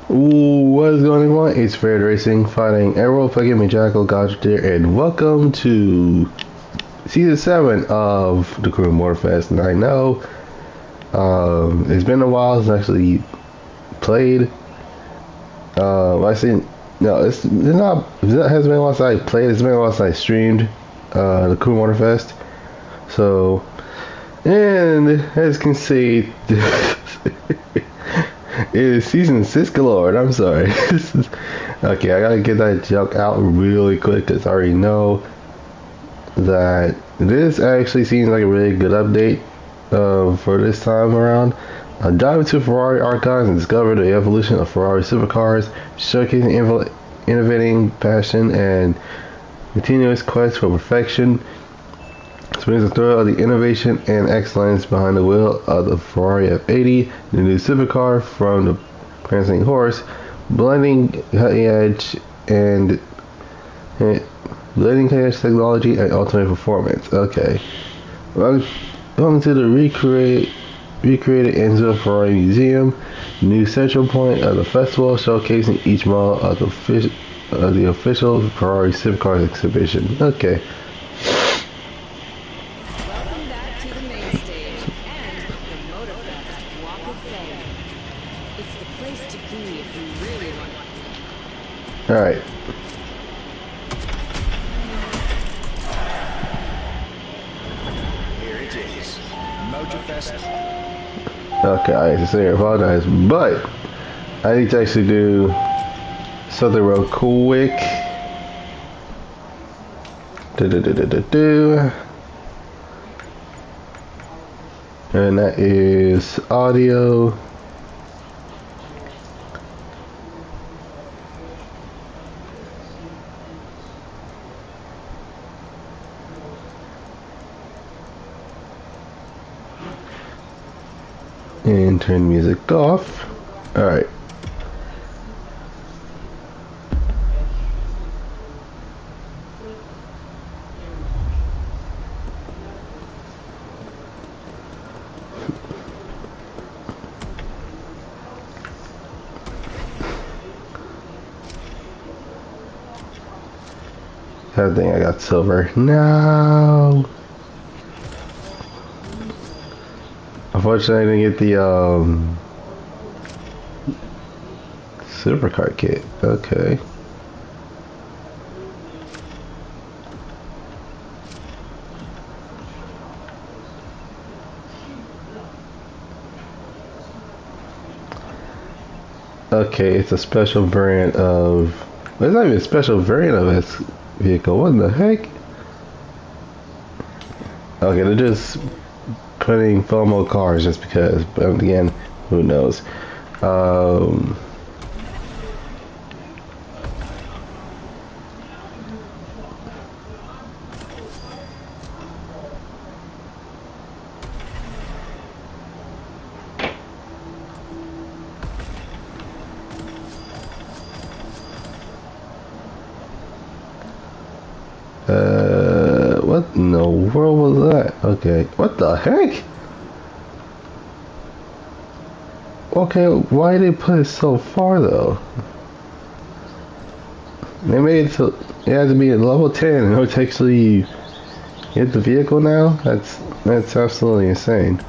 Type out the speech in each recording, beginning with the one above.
What is going on? It's Fair Racing, fighting a Roleplaying me, Jackal, Goddrifter, and welcome to Season 7 of the crew Motorfest. And I know it's been a while since I actually played. I seen no, it's not. It hasn't been a while since I played. It's been a while since I streamed the crew Motorfest. So, and as you can see. It is season 6 galore. I'm sorry. Okay, I gotta get that joke out really quick because I already know that this actually seems like a really good update for this time around. Dive into Ferrari archives and discover the evolution of Ferrari supercars, showcasing innovating passion and continuous quest for perfection. Experience the thrill of the innovation and excellence behind the wheel of the Ferrari F80, the new supercar from the prancing horse, blending cutting edge technology and ultimate performance. Okay, welcome to the recreated Enzo Ferrari Museum, new central point of the festival, showcasing each model of the official Ferrari supercars exhibition. Okay. All right. Here it is, Motorfest. Okay, I sincerely apologize, but I need to actually do something real quick. And that is audio. And turn music off. Alright. I think I got silver. No. Unfortunately, I didn't get the supercar kit. Okay. Okay, it's a special variant of. It's not even a special variant of this vehicle. What the heck? Okay, they're just putting FOMO cars just because, but again, who knows? What in the world was that? Okay, what the heck? Okay, why did they put it so far though? They made it so it had to be at level 10 and it actually hit the vehicle now? That's absolutely insane.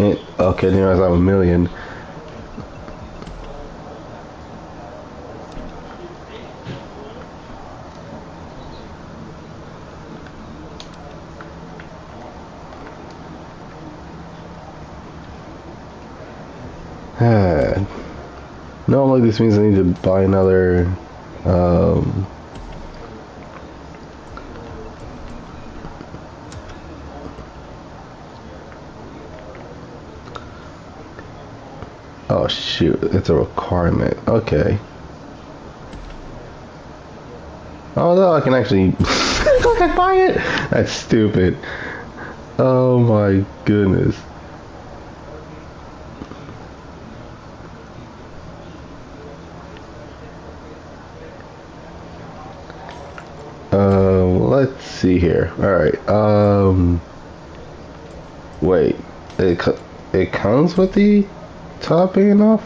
Okay, then I have a million. No, like this means I need to buy another. Oh shoot, it's a requirement. Okay. Oh no, I can actually buy it. That's stupid. Oh my goodness. Let's see here. All right. Wait. it comes with the top being off.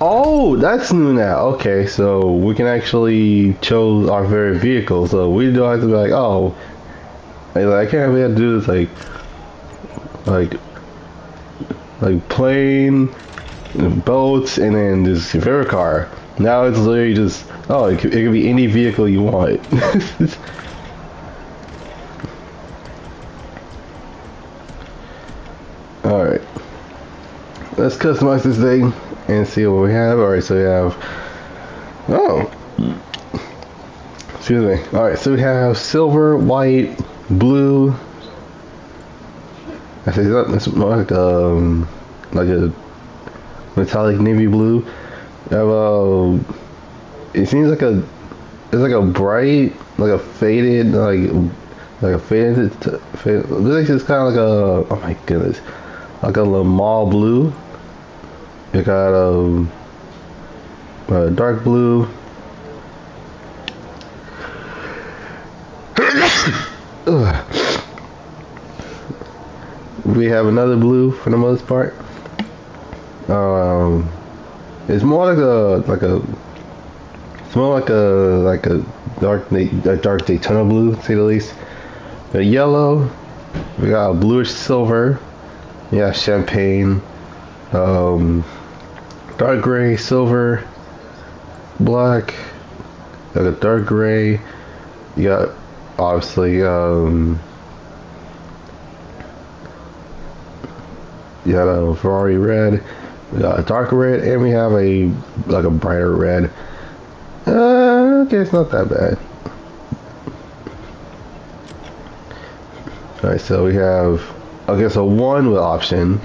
Oh, that's new now. Okay, so we can actually choose our favorite vehicle. So we don't have to be like, oh, like, I can't really have to do this like plane, boats, and then just your favorite car. Now it's literally just, oh, it could be any vehicle you want. Alright. Let's customize this thing and see what we have. Alright, so we have, oh, excuse me. Alright, so we have silver, white, blue. I say that's more like a metallic navy blue. We have it seems like it's like a bright, like a faded, like a faded. This is kind of like a, oh my goodness, like a Lamal blue. You got a dark blue. We have another blue for the most part. It's more it's more like a dark Daytona blue, to say the least. A yellow. We got a bluish silver. Yeah, champagne. Dark gray, silver, black. Like a dark gray. You got obviously you got a Ferrari red, we got a darker red, and we have a like a brighter red. Okay, it's not that bad. Alright, so we have, okay, so one with option.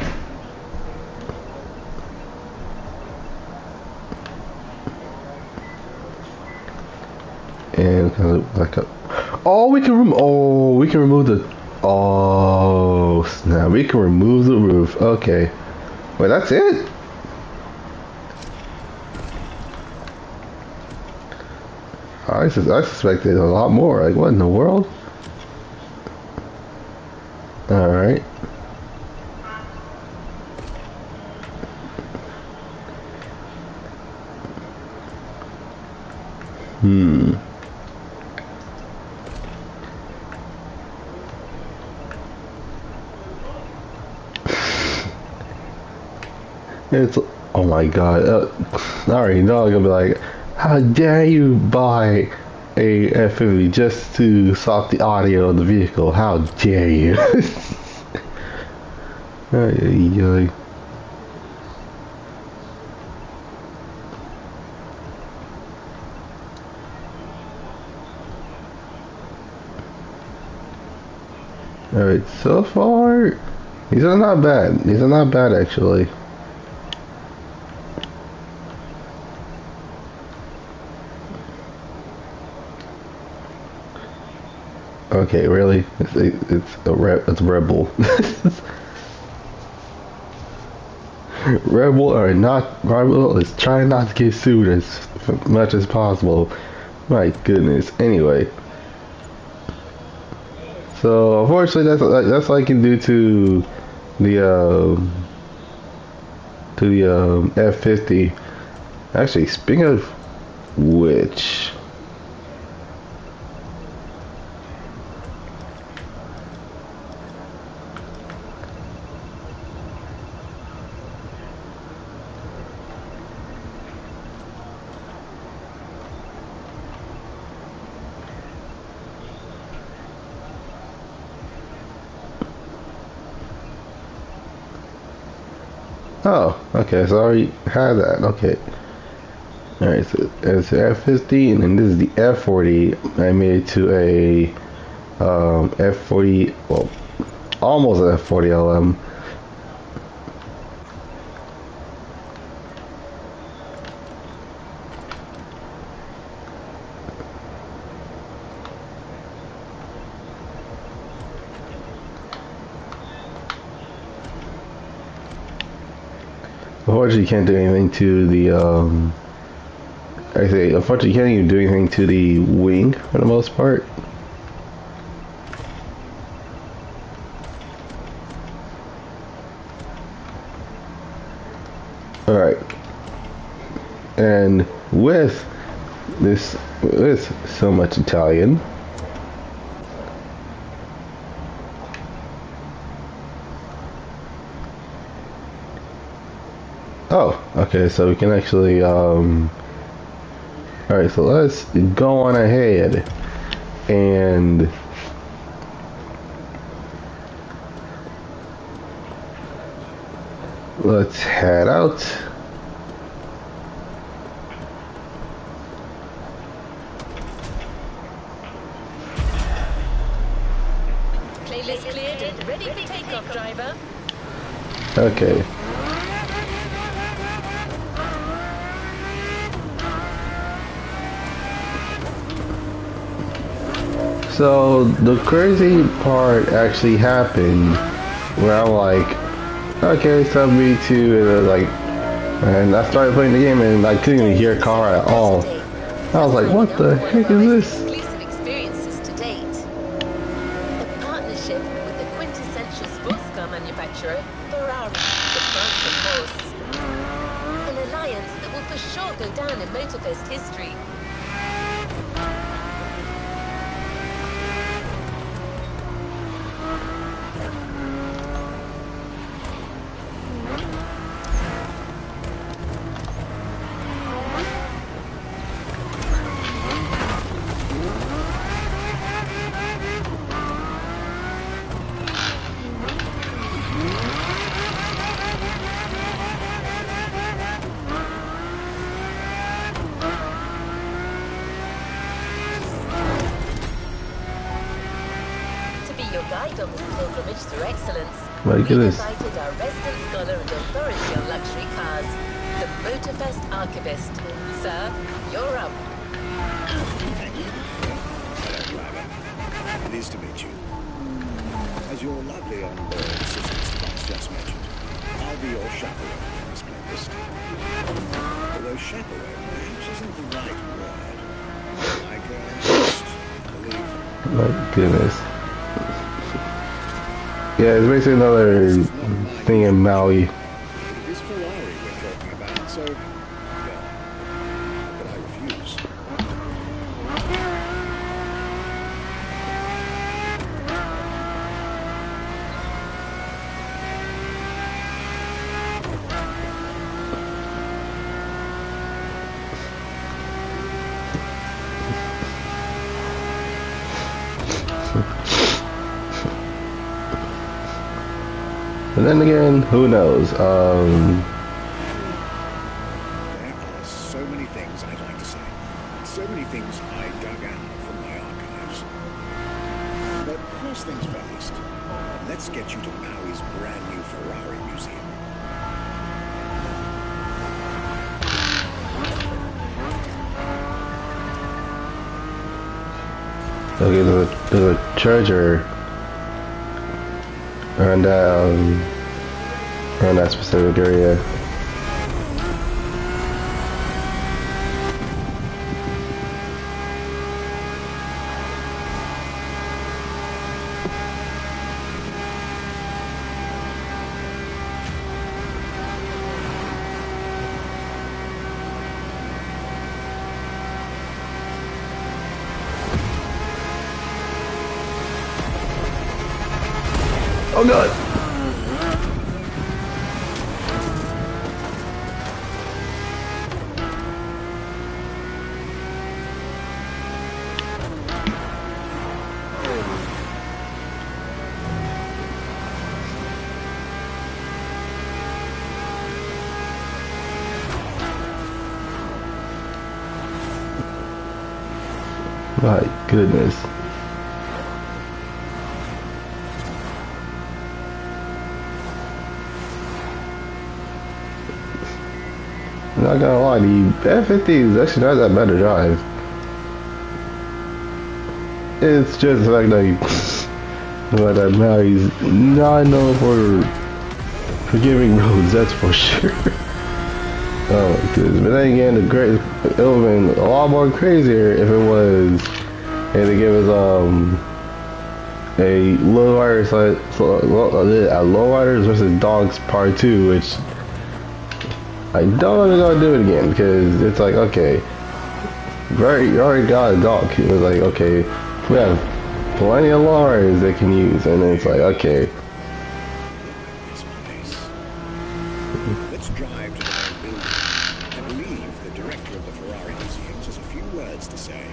And kind of like a, oh, we can remove the, oh snap, we can remove the roof. Okay, wait, that's it? I suspected a lot more. Like, what in the world? Alright. It's, oh my god. I already know I'm gonna be like, how dare you buy a F50 just to swap the audio of the vehicle? How dare you? Ay. Alright, so far, these are not bad. These are not bad, actually. Okay, really? It's Rebel. Rebel is trying not to get sued as much as possible. My goodness. Anyway. So, unfortunately, that's all I can do to the F50. Actually, speaking of which, oh, okay, so I already had that. Okay. Alright, so it's F50, and then this is the F40. I made it to a F40, well, almost an F40 LM. Unfortunately, you can't do anything to the, unfortunately, you can't even do anything to the wing for the most part. Alright. And with so much Italian, oh, okay, so we can actually, alright, so let's go on ahead and let's head out. Playlist cleared and ready for takeoff, driver. Okay. So the crazy part actually happened where I'm like, okay, sub me to and I started playing the game and I couldn't even hear a car at all. I was like, what the heck is this? Exclusive experiences to date. A partnership with the quintessential sports car manufacturer, Ferrari, the Prancing Horse. An alliance that will for sure go down in Motorfest history. Your guide on this pilgrimage through excellence. My We goodness. invited our resident scholar and authority on luxury cars, the Motorfest archivist. Sir, you're up. Thank you. Hello, driver. Pleased to meet you. As your lovely on-board assistant spouse just mentioned, I'll be your chaperone for this playlist. Although chaperone perhaps isn't the right word. Like a host, I believe. My goodness. Yeah, it's basically another thing in Maui. It is Ferrari we're talking about, so, well, but I refuse. But then again, who knows? There are so many things I'd like to say. So many things I dug out from my archives. But first things first, let's get you to Maui's brand new Ferrari museum. Okay, there's a charger around that specific area. Oh god! My goodness. Not gonna lie, the F50 is actually not that bad to drive. It's just the fact that Maui's not known for forgiving roads, that's for sure. Oh my goodness. But then again, it would have been a lot more crazier if it was, and they give us a lowriders versus dogs part 2, which I don't know if they're gonna do it again because it's like, okay, you already got a dock. It was like, okay, we have plenty of lorries they can use, and then it's like, okay. This place. Let's drive to the main building. I believe the director of the Ferrari Museums has a few words to say.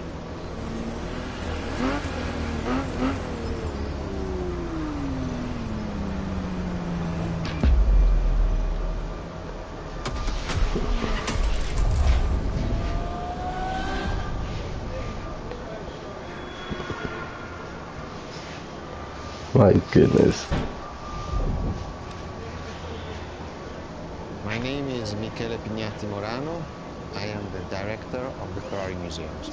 My goodness. My name is Michele Pignatti Morano. I am the director of the Ferrari Museums.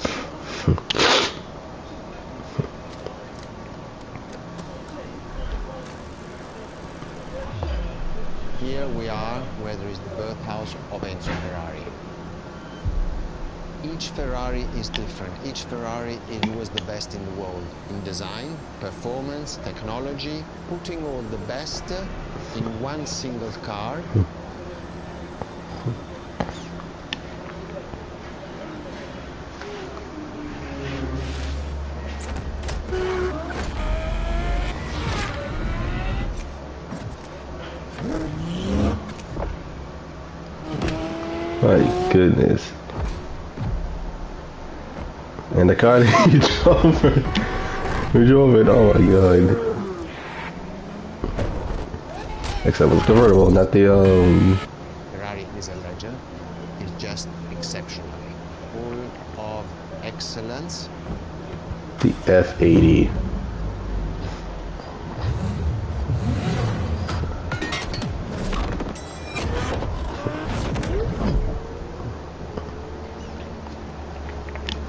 Here we are where there is the birthhouse of Enzo Ferrari. Each Ferrari is different. Each Ferrari was the best in the world in design, performance, technology, putting all the best in one single car. My goodness. And the car that you drove it, oh my god. Except it was convertible, not the Ferrari is a legend. It's just exceptionally full of excellence. the F80.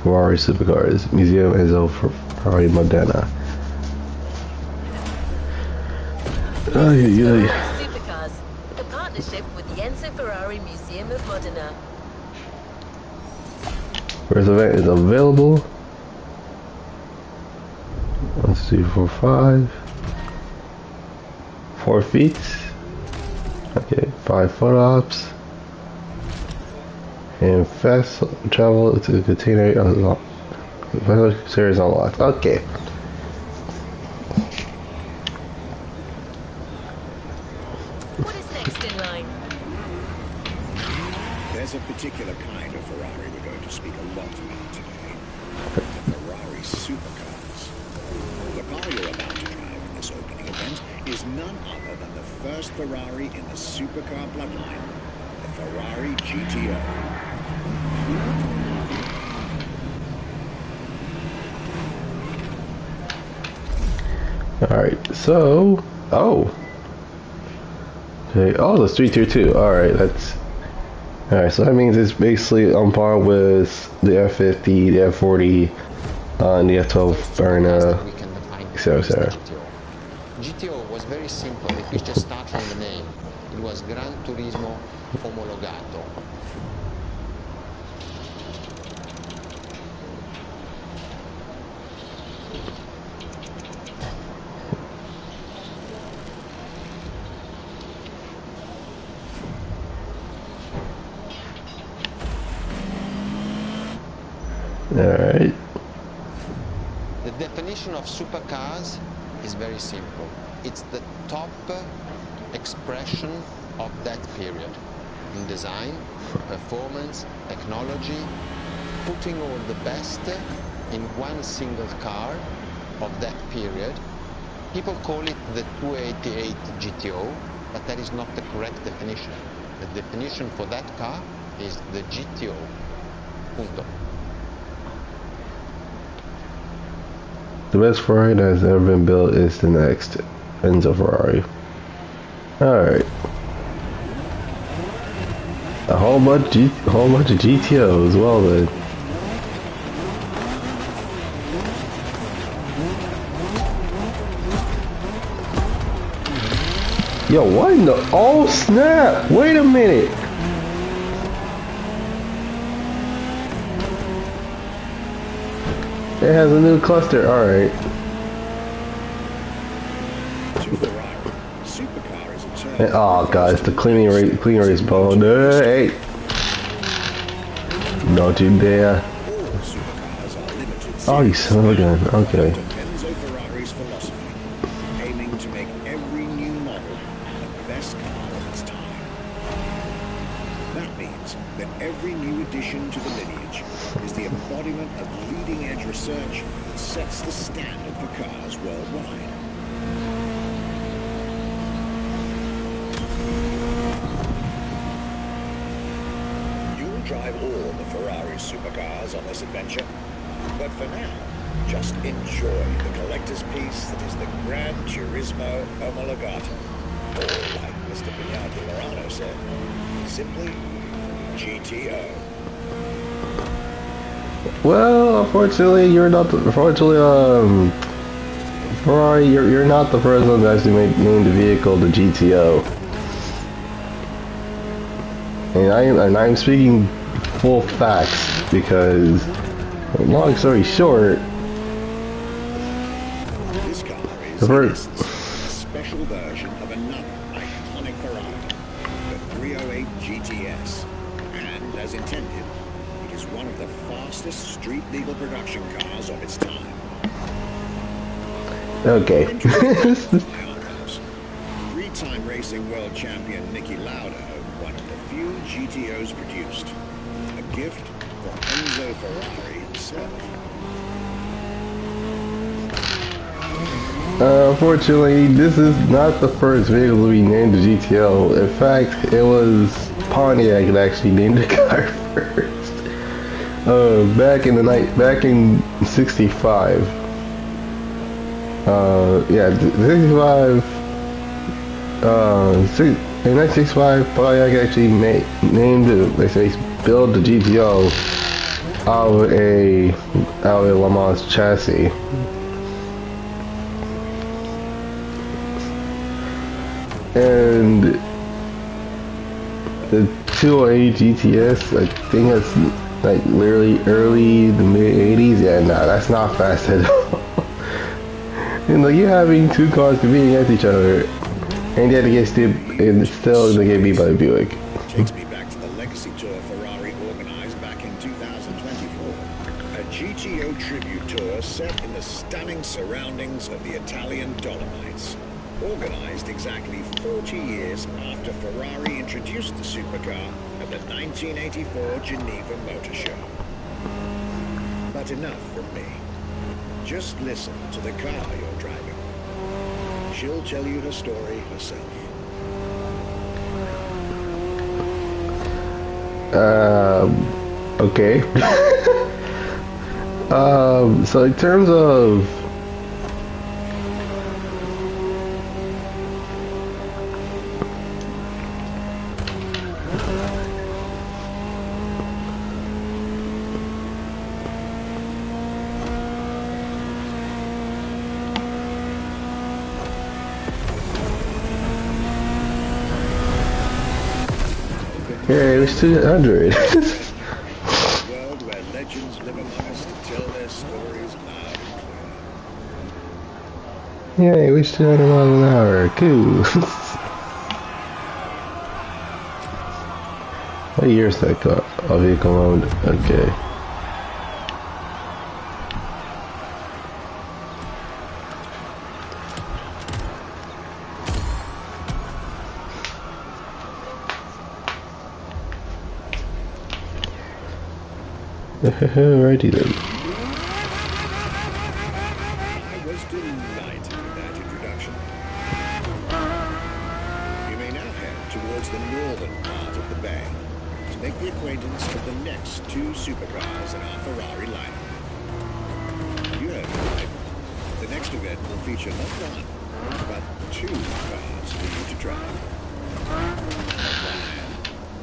Ferrari Supercars, Museum Enzo Ferrari Modena. Supercars, a partnership with the Enzo Ferrari Museum of Modena. First event is available. 1, 2, 3, 4, 5. 4 feet. Okay, 5 photo ops. And fast travel to the container unlocked. Series unlocked. Okay. What is next in line? There's a particular kind of Ferrari we're going to speak a lot about today. The Ferrari supercars. The car you're about to drive in this opening event is none other than the first Ferrari in the supercar bloodline, the Ferrari GTO. Alright, so... Oh! Okay, oh, the 322. Alright, that's... Alright, so that means it's basically on par with the F50, the F40, and the F12 Verna, etc. GTO was very simple. If you just start from the name, it was Gran Turismo Omologato. Alright. The definition of supercars is very simple. It's the top expression of that period in design, performance, technology, putting all the best in one single car of that period. People call it the 288 GTO, but that is not the correct definition. The definition for that car is the GTO. Punto. The best Ferrari that has ever been built is the next Enzo Ferrari. Alright. A whole bunch of GTOs, well then. Yo, what in the... Oh snap! Wait a minute! It has a new cluster, alright. To Ferrari, supercar is a term Oh god, it's the clean race bone. Hey! Don't you dare. All supercars are limited Oh, you series, son of a gun. Okay. adopting Enzo Ferrari's philosophy, aiming to make every new model the best car of its time. That means that every new addition to the lineage is the embodiment of leading-edge research that sets the standard for cars worldwide. You'll drive all the Ferrari supercars on this adventure, but for now, just enjoy the collector's piece that is the Gran Turismo Omologato, or like Mr. Biaggi Morano said, simply GTO. Well, unfortunately, you're not. Ferrari, you're not the first one to actually name the vehicle the GTO. And I'm speaking full facts because, long story short, This car is, the in first. essence, a special version of another iconic Ferrari, the 308 GTS. And, as intended, it is one of the fastest street-legal production cars of its time. Okay. Three-time racing world champion Niki Lauda, one of the few GTOs produced. A gift from Enzo Ferrari himself. Unfortunately, this is not the first vehicle to be named the GTO. In fact, it was Pontiac that actually named the car first. Back in '65. Yeah, 65. In 1965, Pontiac actually named it. They say build the GTO out of a Le Mans chassis. And the 208 GTS, I think that's like literally early the mid 80s. Yeah, nah, that's not fast at all. You know, you're having two cars competing against each other, and you had to get still they get beat by the Buick. Takes me back to the Legacy Tour Ferrari organized back in 2024. A GTO tribute tour set in the stunning surroundings of the Italian Dolomites. Organized exactly 40 years after Ferrari introduced the supercar at the 1984 Geneva Motor Show. But enough from me. Just listen to the car you're driving. She'll tell you her story herself. Okay. So in terms of yeah, it was 200. World where legends live among us to tell their stories loud and clear. Yeah, it was 200 miles an hour. Cool. What year is that car? A vehicle mode. Okay. Righty then. I was delighted with that introduction. You may now head towards the northern part of the bay to make the acquaintance of the next two supercars in our Ferrari lineup. You heard me right. The next event will feature not one, but two cars for you to drive. On one hand,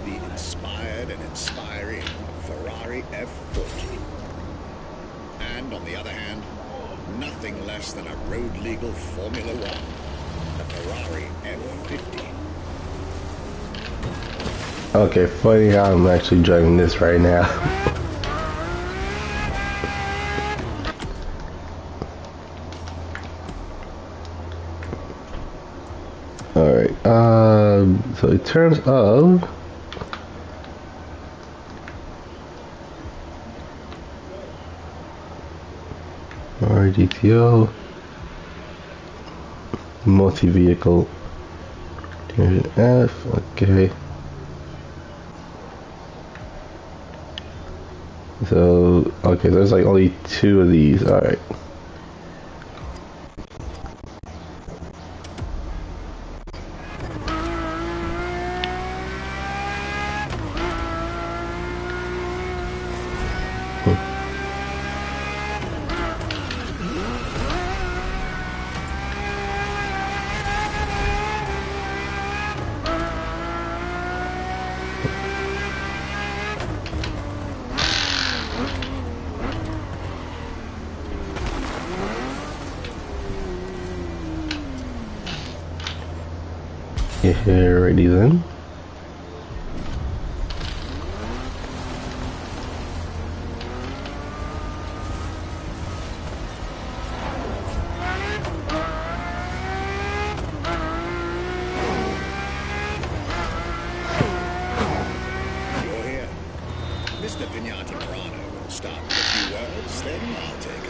the inspired and inspiring Ferrari F40. And on the other hand, nothing less than a road-legal Formula One, the Ferrari F50. Okay, funny how I'm actually driving this right now. Alright. Alright, so in terms of RGTO, multi-vehicle, F, okay. So, okay, there's like only 2 of these, alright. Alrighty then. You're here. Mr. Pignati Morano will start with a few words, then I'll take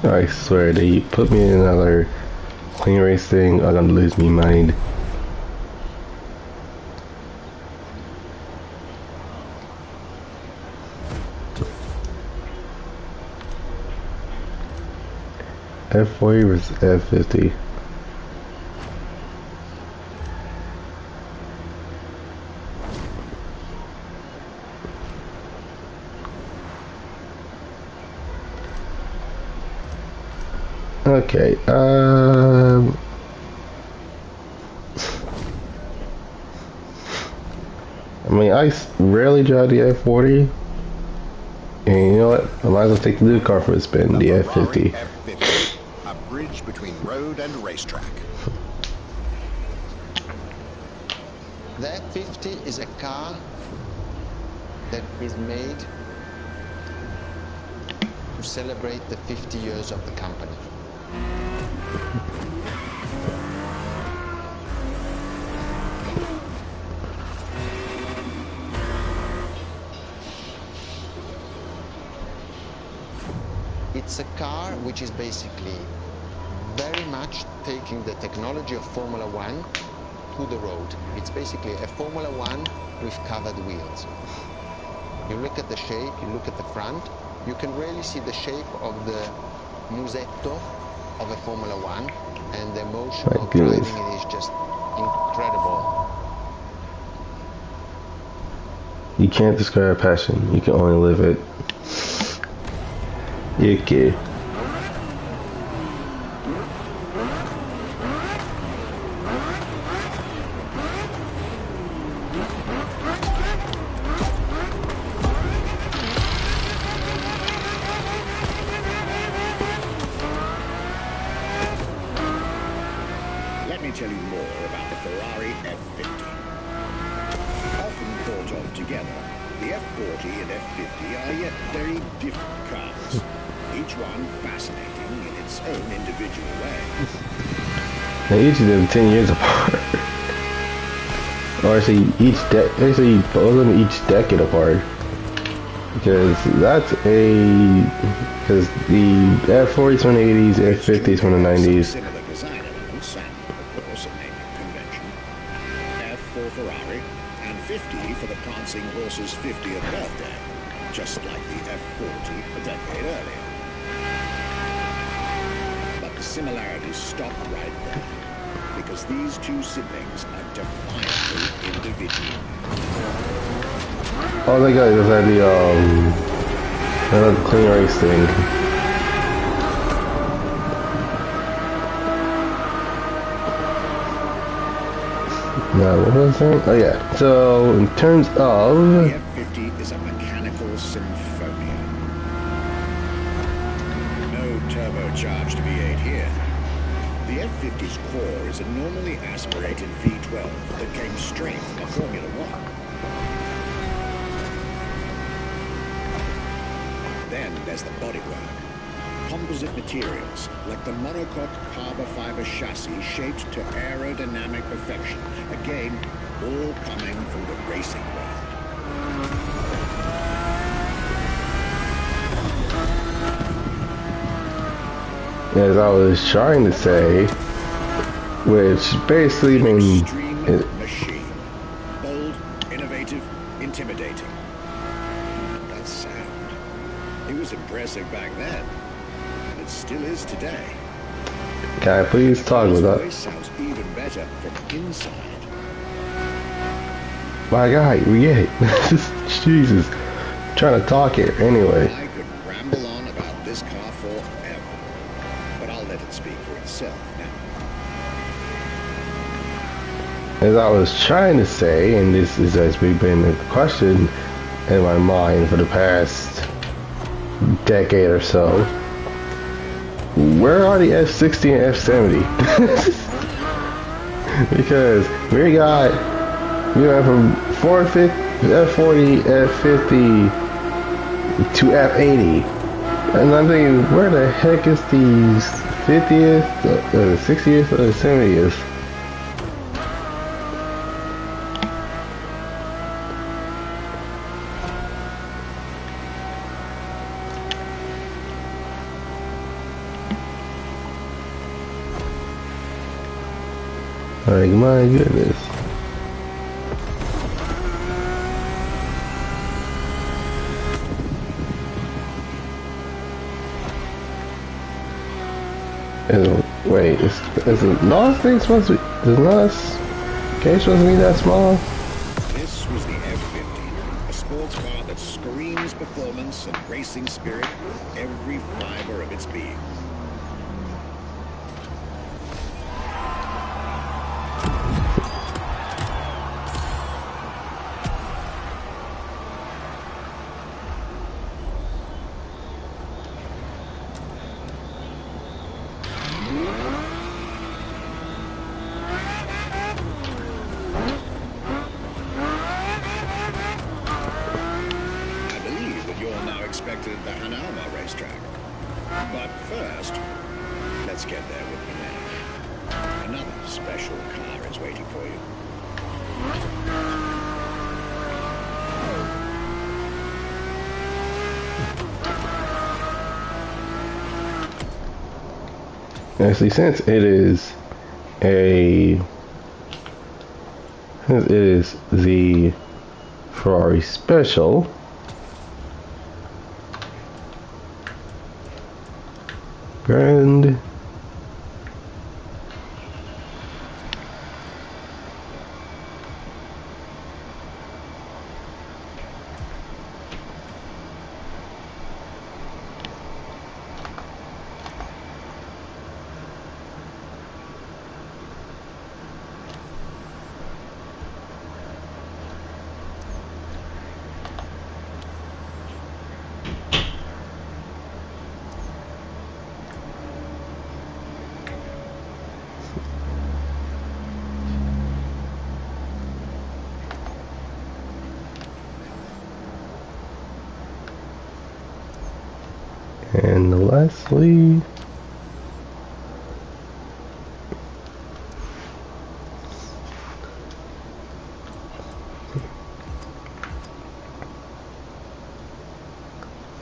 over. I swear, they put me in another clean race thing, I'm gonna lose me mind. F40 versus F50. Okay, I mean, I rarely drive the F40, and you know what? I might as well take the new car for a spin, the F50. F50, a bridge between road and racetrack. The F50 is a car that is made to celebrate the 50 years of the company. It's a car which is basically very much taking the technology of Formula One to the road. It's basically a Formula One with covered wheels. You look at the shape, you look at the front, you can really see the shape of the musetto of a Formula One, and the motion of driving it is just incredible. You can't describe passion, you can only live it. You kid. Let me tell you more about the Ferrari F50. Often thought of together, the F40 and F50 are yet very different cars. Each one fascinating in its own individual way. Now each of them 10 years apart. Or actually both of them each decade apart. Because the F40's from the 80s, F50's from the 90s. Similar design elements and, of course, a naming convention. F for Ferrari and 50 for the prancing horse's 50th birthday, just like the F40 a decade earlier. But the similarities stop right there, because these two siblings are defiantly individual. All they got is that the clean race thing. Now, what was I saying? Oh yeah. So in terms of The F50 is a mechanical symphonia. No turbocharged V8 here. The F50's core is a normally aspirated V12 that came straight from a Formula One. Then there's the bodywork. composite materials like the monocoque carbon fiber chassis shaped to aerodynamic perfection. Again, all coming from the racing world. As I was trying to say, which basically means Extreme machine. Bold, innovative, intimidating. And that sound. It was impressive back then. And it still is today. can I please talk with The that? voice sounds even better from inside. My guy, we get it. Jesus, I'm trying to talk here anyway. I could ramble on about this car forever. But I'll let it speak for itself now. As I was trying to say, and this is has been a question in my mind for the past decade or so, where are the F60 and F70? Because we went from F40, F50 to F80, and I'm thinking, where the heck is the 50th, the 60th, or the 70th? Like, my goodness. Wait, is the NOS thing supposed to be, is NOS case supposed to be that small? This was the F50, a sports car that screams performance and racing spirit with every fiber of its being. Expected at the Hanalma racetrack. But first, let's get there with me. Another special car is waiting for you. Actually, since it is the Ferrari Special, Grand and lastly,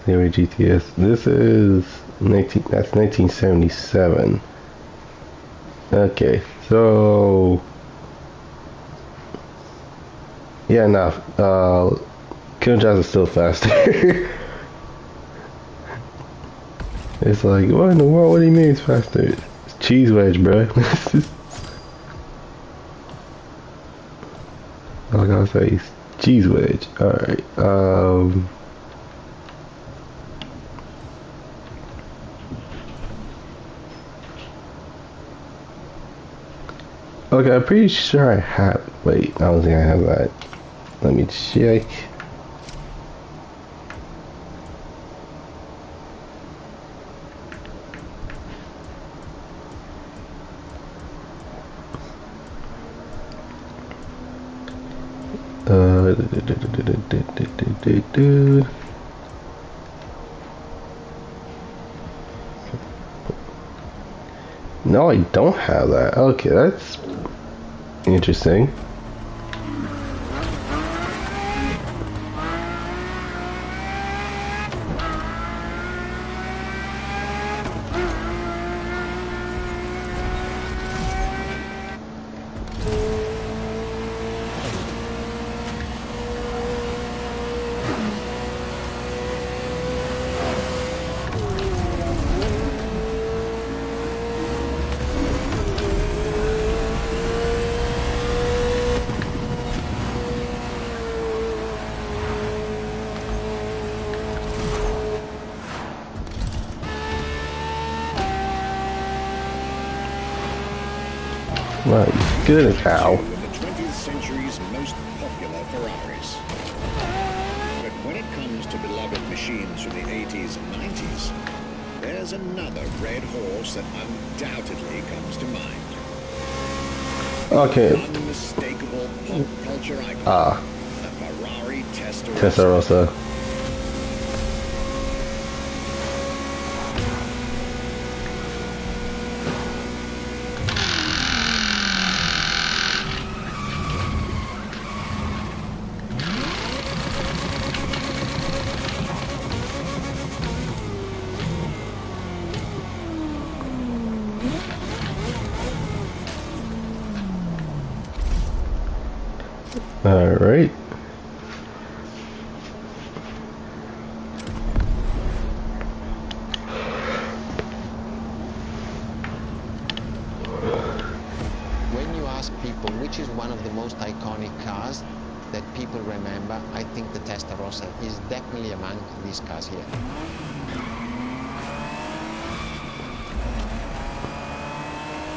Theory GTS. This is 1977. Okay, so yeah, nah, Kill Jazz is still faster. It's like, what in the world? What do you mean it's faster? It's cheese wedge, bro. All I gotta say is cheese wedge. Alright, okay, I'm pretty sure I have, wait, I don't think I have that. Let me check. No, I don't have that. Okay, that's interesting. My goodness, how? Two of the 20th century's most popular Ferraris. But when it comes to beloved machines from the 80s and 90s, there's another red horse that undoubtedly comes to mind. Okay. Unmistakable pop culture icon. The Ferrari Testarossa. Testarossa. All right. When you ask people which is one of the most iconic cars that people remember, I think the Testarossa is definitely among these cars here.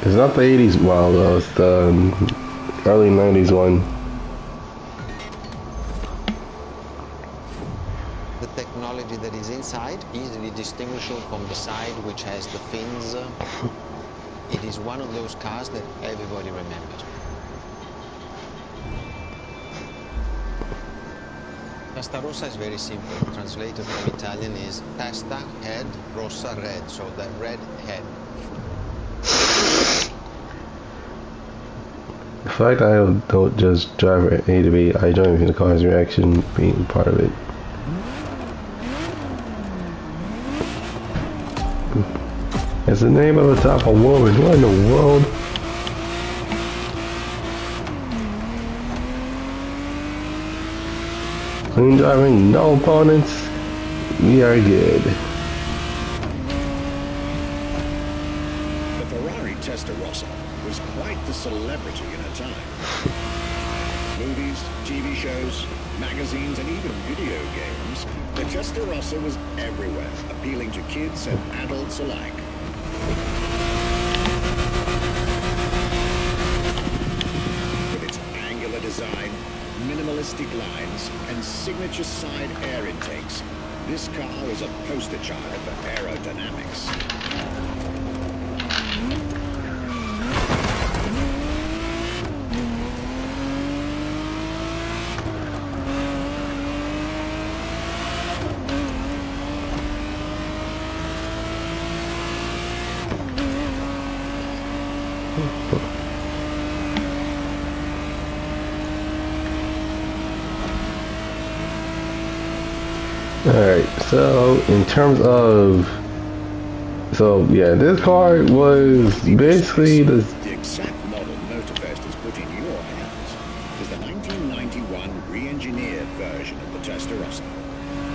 It's not the 80s model though, it's the early 90s one. The technology that is inside, easily distinguishable from the side which has the fins. It is one of those cars that everybody remembers. Testarossa is very simple. Translated from Italian is testa, head, rossa, red. So the red head. The fact that I don't just drive at A to B, I join the car's reaction being part of it. It's the name of the top of woman. What in the world? Clean driving, no opponents. We are good. The Ferrari Testarossa was quite the celebrity in her time. Movies, TV shows, magazines, and even video games, the Testarossa was everywhere, appealing to kids and adults alike. With its angular design, minimalistic lines, and signature side air intakes, this car was a poster child for aerodynamics. Alright, so in terms of, yeah, this car was basically the exact model Motorfest has put in your hands is the 1991 re-engineered version of the Testarossa,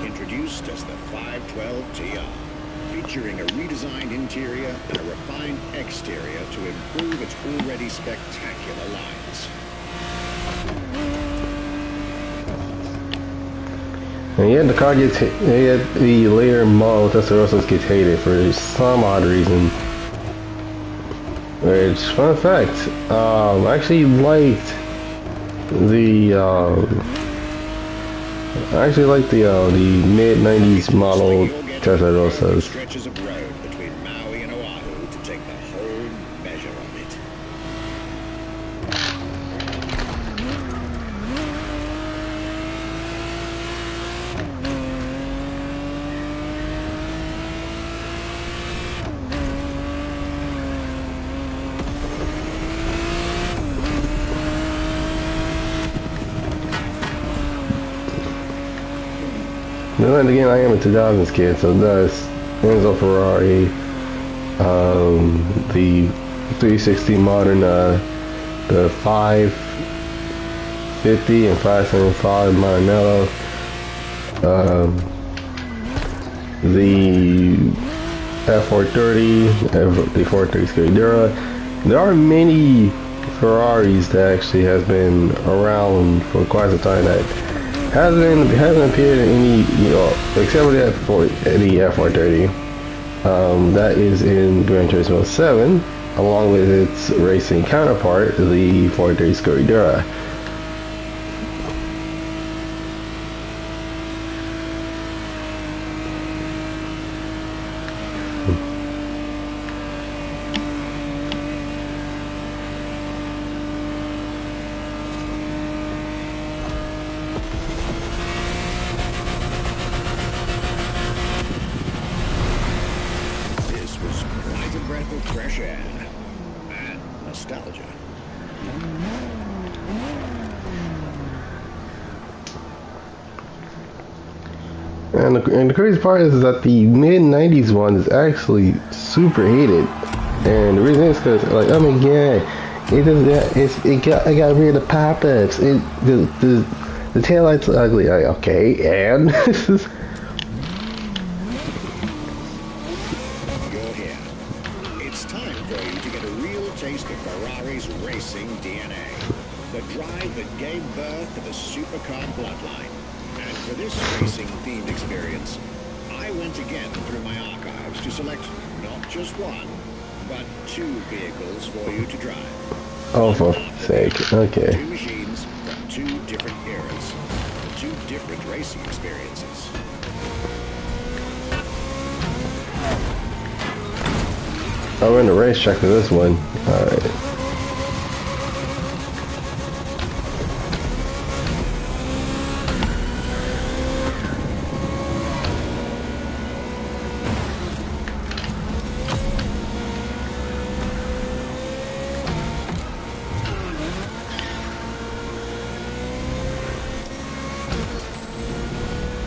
introduced as the 512 TR, featuring a redesigned interior and a refined exterior to improve its already spectacular lines. And yet the car gets hit, yet the later model Testarossa gets hated for some odd reason. Which, fun fact, I actually liked the mid '90s model Testarossas. Stretches of road between Maui and Oahu to take the whole measure of it. then again, I am a 2000s kid, so that's Enzo Ferrari, the 360 modern, the 550 and 575 Maranello, the F430, the 430 Scuderia. There are many Ferraris that actually has been around for quite some time that hasn't appeared in any, except for the F430. That is in Gran Turismo 7, along with its racing counterpart, the 430 Scuderia. Fresh air and nostalgia. And the crazy part is that the mid 90s one is actually super hated, and the reason is because, like, oh my god, I got rid of the pop-ups. The taillights are ugly. Like, okay, and the drive that gave birth to the supercar bloodline. And for this racing-themed experience, I went again through my archives to select not just one, but 2 vehicles for you to drive. Oh, for sake, okay. 2 machines from 2 different eras, 2 different racing experiences. Oh, we're in the racetrack for this one. Alright.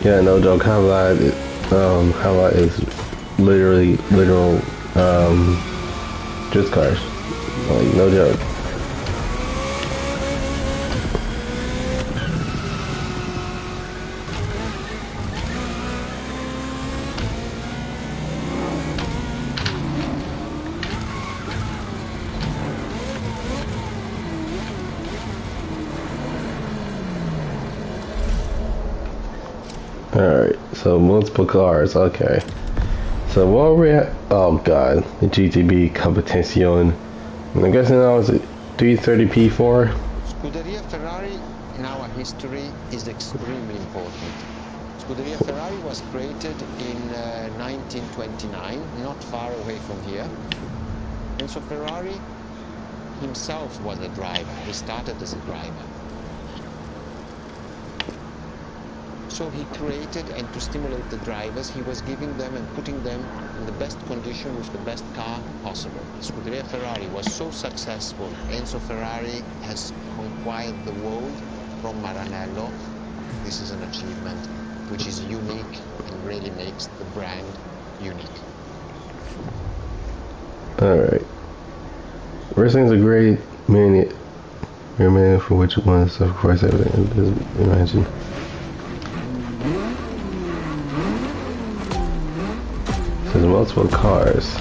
Yeah, no joke. Highlight is literal drift cars. Like, no joke. Alright, so multiple cars, okay. So what are we at? Oh god, the GTB Competition. I'm guessing that was a 330p4. Scuderia Ferrari in our history is extremely important. Scuderia Ferrari was created in 1929, not far away from here. And so Ferrari himself was a driver. He started as a driver. So he created, and to stimulate the drivers, he was giving them and putting them in the best condition with the best car possible. Scuderia Ferrari was so successful. Enzo Ferrari has conquered the world from Maranello. This is an achievement which is unique and really makes the brand unique. Alright. Racing's a great minute. Remember for which one, so of course everything is imagined. There's multiple cars. The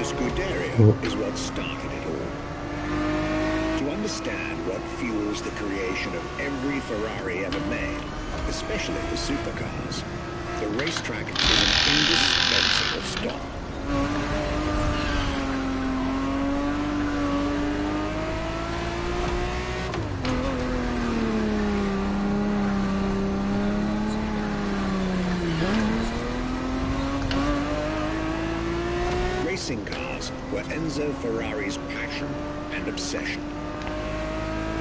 Scuderia is what started it all. To understand what fuels the creation of every Ferrari ever made, especially the supercars, the racetrack is an indispensable stop. Racing cars were Enzo Ferrari's passion and obsession.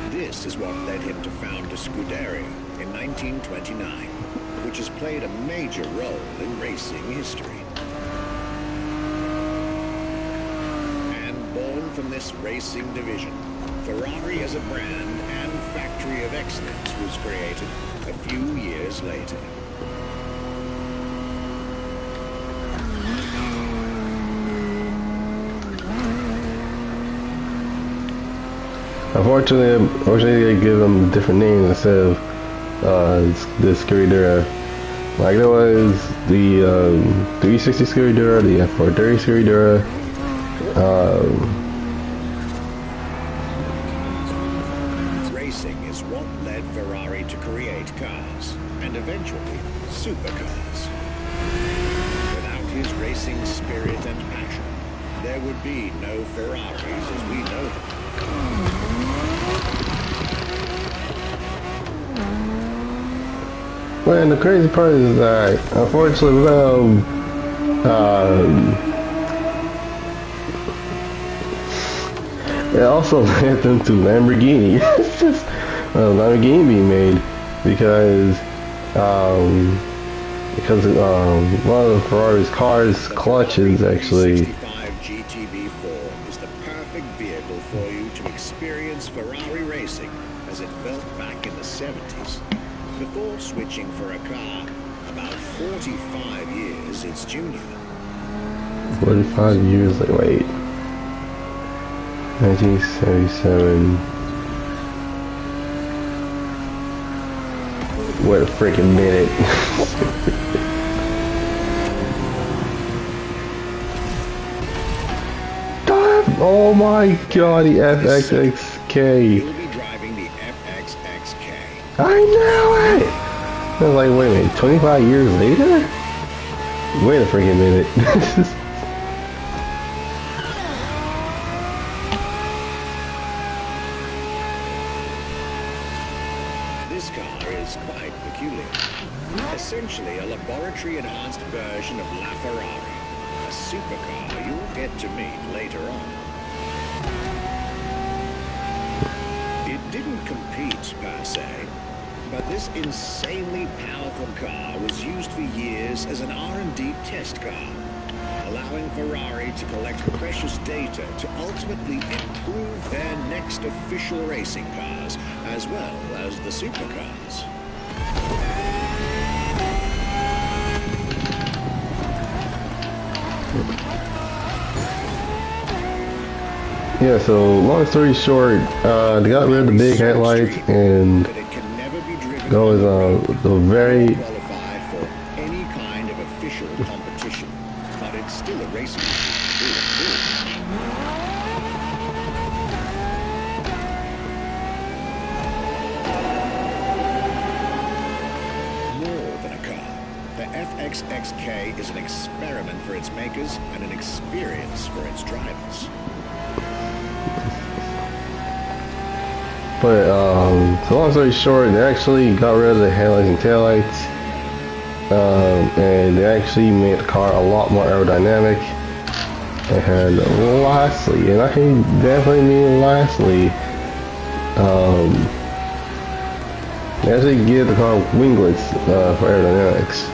This is what led him to found a Scuderia in 1929, which has played a major role in racing history. And born from this racing division Ferrari as a brand and factory of excellence was created a few years later. Unfortunately, they give them different names instead of the Scuderia. Like there was the 360 Scuderia, the F430 Scuderia. Racing is what led Ferrari to create cars, and eventually supercars. Without his racing spirit and passion, there would be no Ferraris as we know them. Well, and the crazy part is that, unfortunately, it also led them to Lamborghini. It's just Lamborghini being made because one of the Ferrari's cars clutches actually. GTB4 is the perfect vehicle for you to experience Ferrari racing as it felt back in the 70s. Before switching for a car about 45 years its junior. 45 years, like, wait. 1977. Wait a freaking minute. Oh my god, the FXXK. You'll be driving the FXXK. I knew it! I was like, wait a minute, 25 years later? Wait a freaking minute. This car is quite peculiar. Essentially a laboratory-enhanced version of La Ferrari, a supercar you'll get to meet later on. It didn't compete per se, but this insanely powerful car was used for years as an R&D test car, allowing Ferrari to collect precious data to ultimately improve their next official racing cars, as well as the supercars. Yeah, so long story short, they got rid of the big headlights and go with the very Qualified for any kind of official competition, but it's still a racing car. More than a car, the FXXK is an experiment for its makers and an experience for its drivers. But, so long story short, they actually got rid of the headlights and taillights, and they actually made the car a lot more aerodynamic. And lastly, and I can definitely mean lastly, they actually give the car winglets for aerodynamics.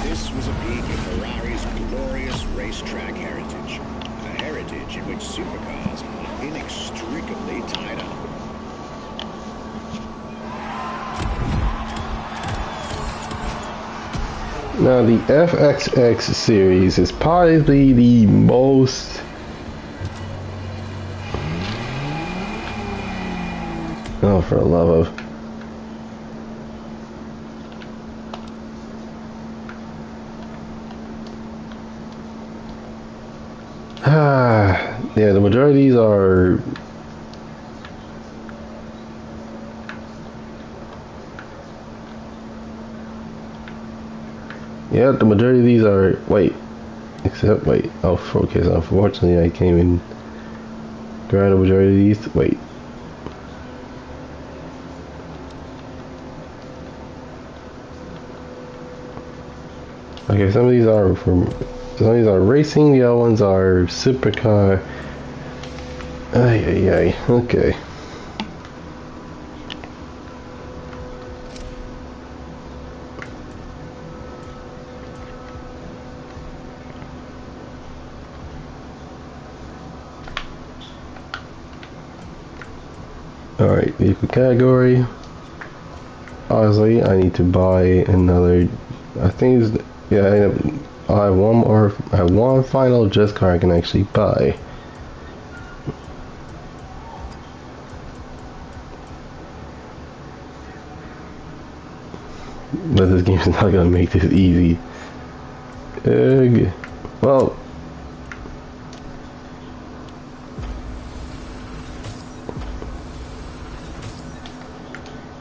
This was a peak of Ferrari's glorious racetrack heritage, a heritage in which supercars are inextricably tied up. Now the FXX series is probably the most for the love of yeah, the majority of these are the majority of these are okay, so unfortunately I can't even grab the majority of these. Wait. Okay, some of these are racing, the other ones are supercar. Okay. Alright, vehicle category. Honestly, I need to buy another. I think it's, yeah, I have one more. I have one final just car I can actually buy. But this game's not gonna make this easy. Well.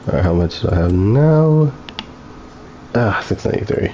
Alright, how much do I have now? 693.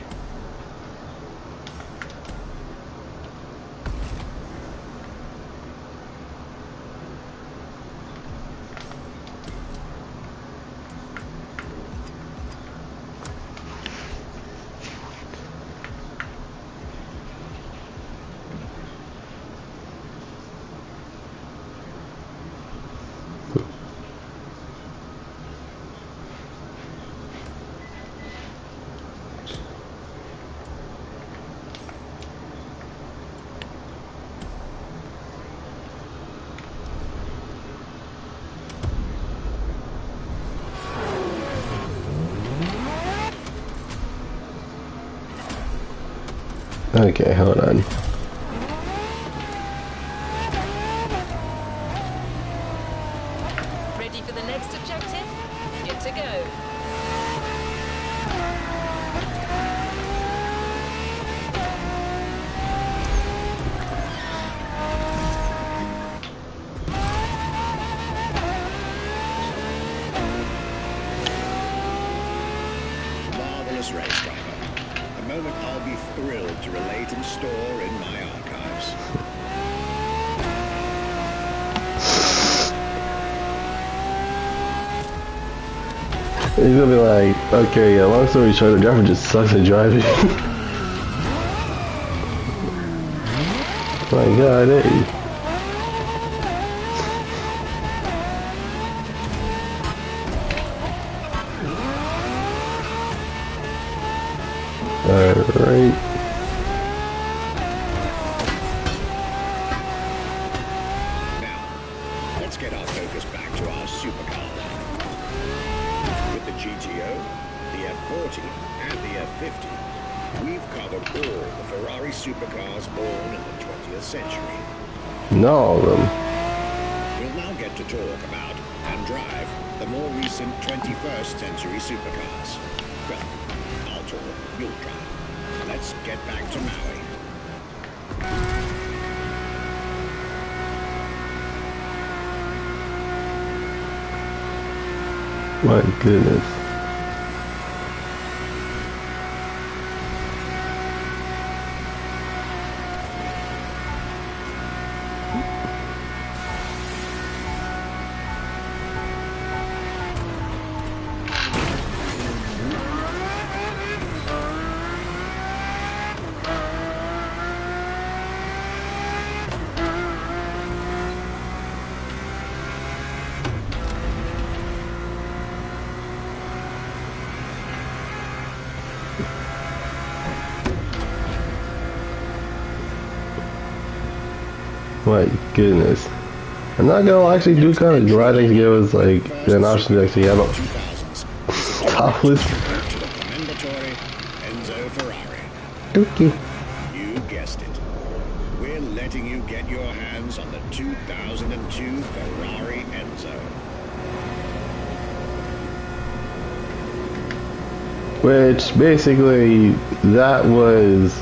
Okay, hold on. Ready for the next objective? Good to go. Marvelous race driver. A moment I'll be thrilled to relate and store in my archives. He's gonna be like, okay, yeah, long story short, the driver just sucks at driving. My god, hey. Alright. Now, let's get our focus back to our supercar line. With the GTO, the F40, and the F50, we've covered all the Ferrari supercars born in the 20th century. Not all of them. We'll now get to talk about and drive the more recent 21st century supercars. Well, I'll talk, you'll drive. Let's get back to Maui. My goodness. My goodness. I'm not gonna actually do kind of glad they give us like an option to actually have a 2000s. topless. To the commendatory Enzo Ferrari. Dookie. You guessed it. We're letting you get your hands on the 2002 Ferrari Enzo. Which basically that was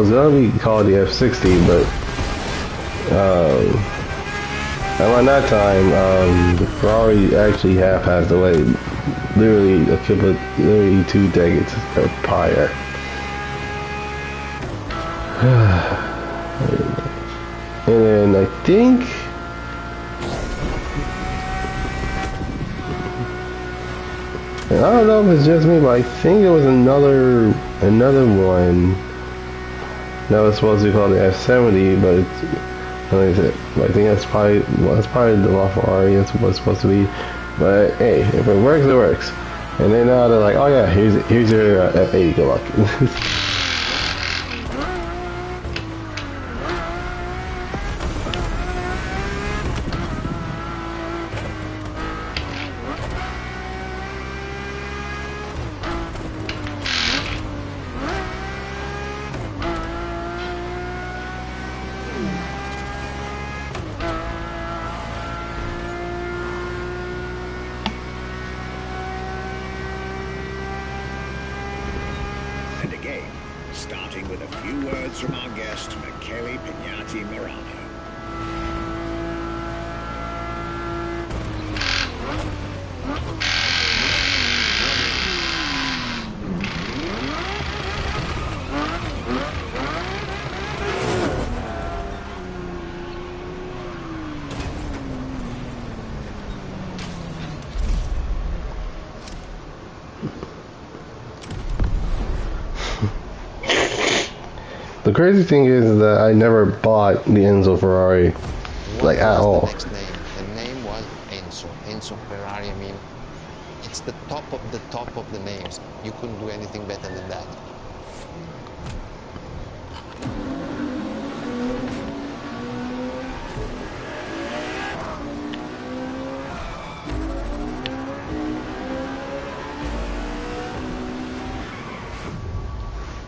gonna be called the F60, but around that time the Ferrari actually passed away, literally 2 decades prior. And then I think I don't know if it's just me, but I think there was another one that was supposed to be called the F70, but I think that's probably the LaFerrari. That's what it's supposed to be. But hey, if it works, it works. And then now they're like, oh yeah, here's your F80. Good luck. starting with a few words from our guest, Michele Pignati Morano. The crazy thing is that I never bought the Enzo Ferrari, like at all. The next name? The name was Enzo. Enzo Ferrari. I mean, it's the top of the names. You couldn't do anything better than that.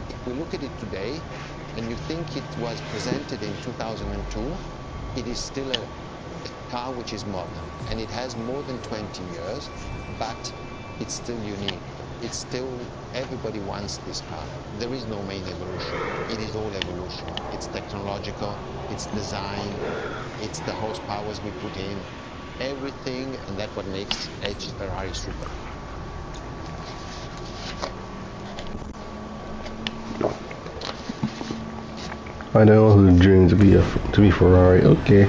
If we look at it today, and you think it was presented in 2002, it is still a car which is modern, and it has more than 20 years, but it's still unique. It's still, everybody wants this car. There is no main evolution. It is all evolution. It's technological, it's design, it's the horsepowers we put in, everything, and that's what makes Edge Ferrari super. I know who dreams to be Ferrari. Okay.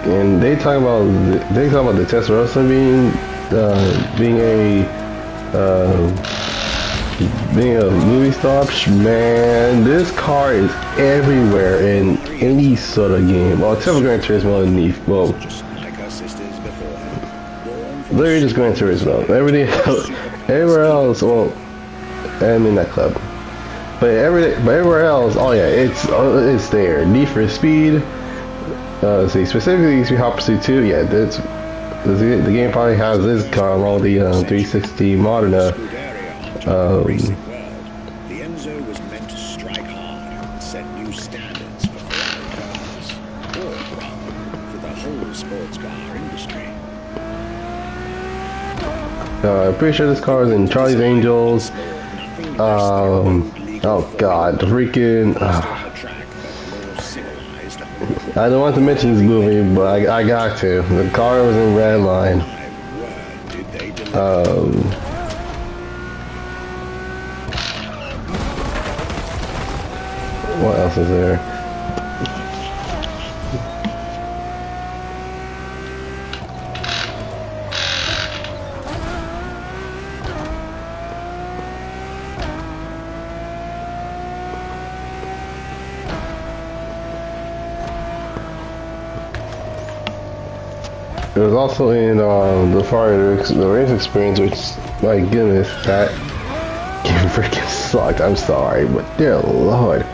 And they talk about the Testarossa being a movie star. Man, this car is everywhere in any sort of game. Well, except for Gran Turismo and Need. Well, literally just Gran Turismo. Everywhere else, well, I'm in that club. But everywhere else, oh yeah, it's there. Need for Speed. Let's see, specifically Speed Hot Pursuit 2. Yeah, the game probably has this car on all the 360 modern. The Enzo was meant to strike hard and set new standards for Ferrari cars, or rather, for the whole sports car industry. I'm pretty sure this car is in Charlie's Angels. Oh god, the freaking. I don't want to mention this movie, but I got to. The car was in Redline. What else is there? It was also in the race experience, which, my goodness, that game freaking sucked. I'm sorry, but dear lord.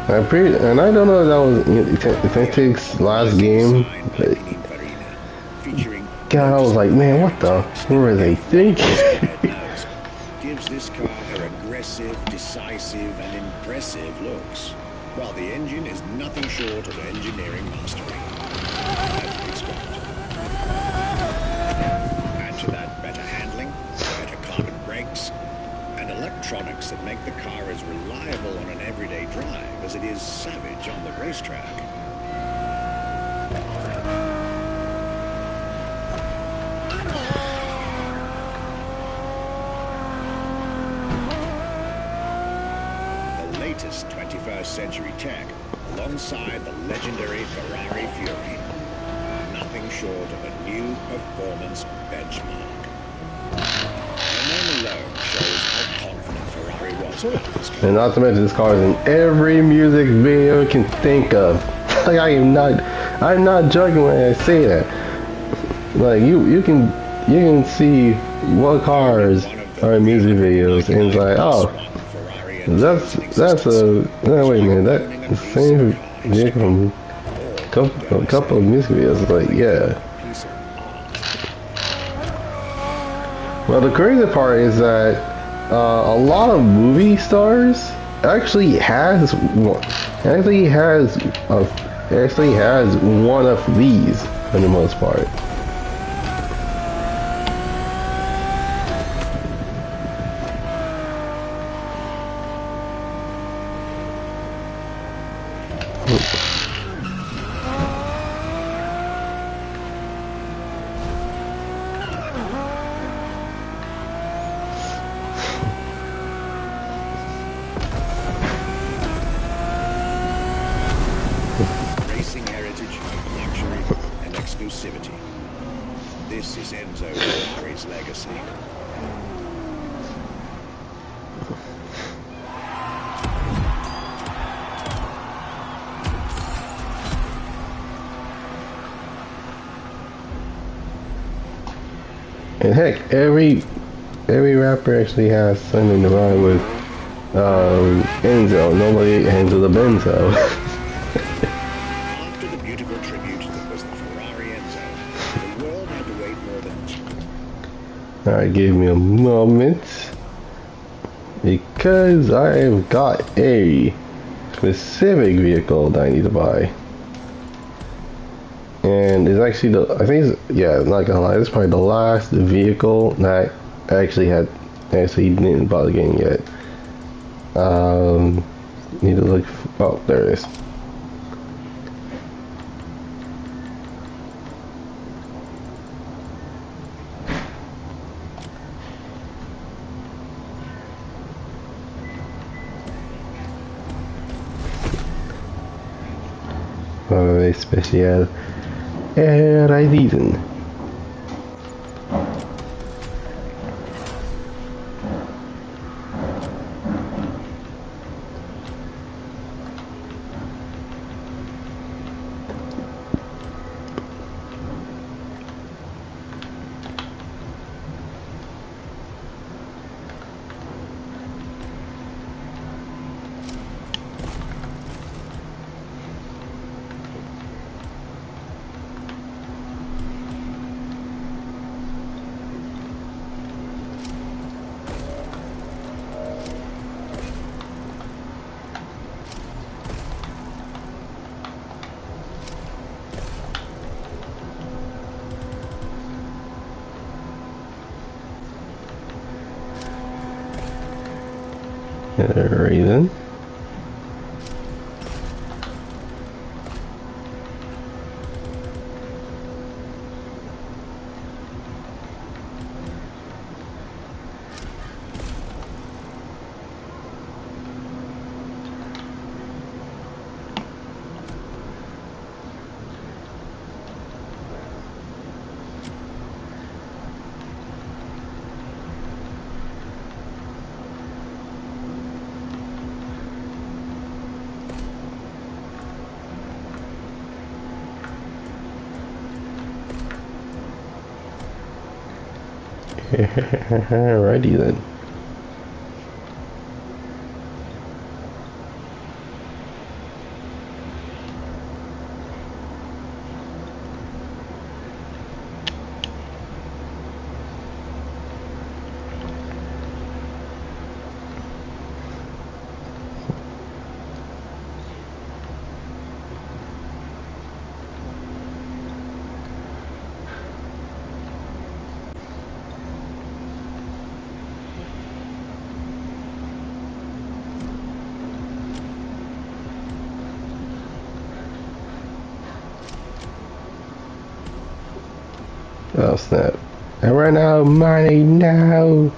And I don't know if that was Authentic's last game. God, I was like, man, what were they thinking? Gives this car her aggressive, decisive, and impressive looks, while the engine is nothing short of engineering mastery. Add to that better handling, better carbon brakes, and electronics that make the car as reliable on an everyday drive as it is savage on the racetrack. The latest 21st century tech, alongside the legendary Ferrari Fury. Nothing short of a new performance benchmark. The name alone shows how confident Ferrari was about this car. And not to mention, this car is in every music video you can think of. Like, I'm not joking when I say that. Like, you can see what cars are in music videos, and it's like, oh, that's no, wait a minute, that's the same vehicle from a couple of music videos. It's like, yeah. Well, the crazy part is that a lot of movie stars actually has one of these for the most part. Racing heritage, luxury, and exclusivity. This is Enzo Ferrari's legacy. And heck, every rapper actually has something to rhyme with Enzo. Nobody Enzo the Benzo. After the beautiful tribute that was the Ferrari Enzo, the world had to wait more than... Alright, give me a moment. Because I've got a specific vehicle that I need to buy. And it's actually I think it's, yeah, I'm not gonna lie, it's probably the last vehicle that I actually didn't bother getting yet. Need to look, oh, there it is. Oh, special Reisen. Reason. Alrighty then. Oh snap. I ran out of money now.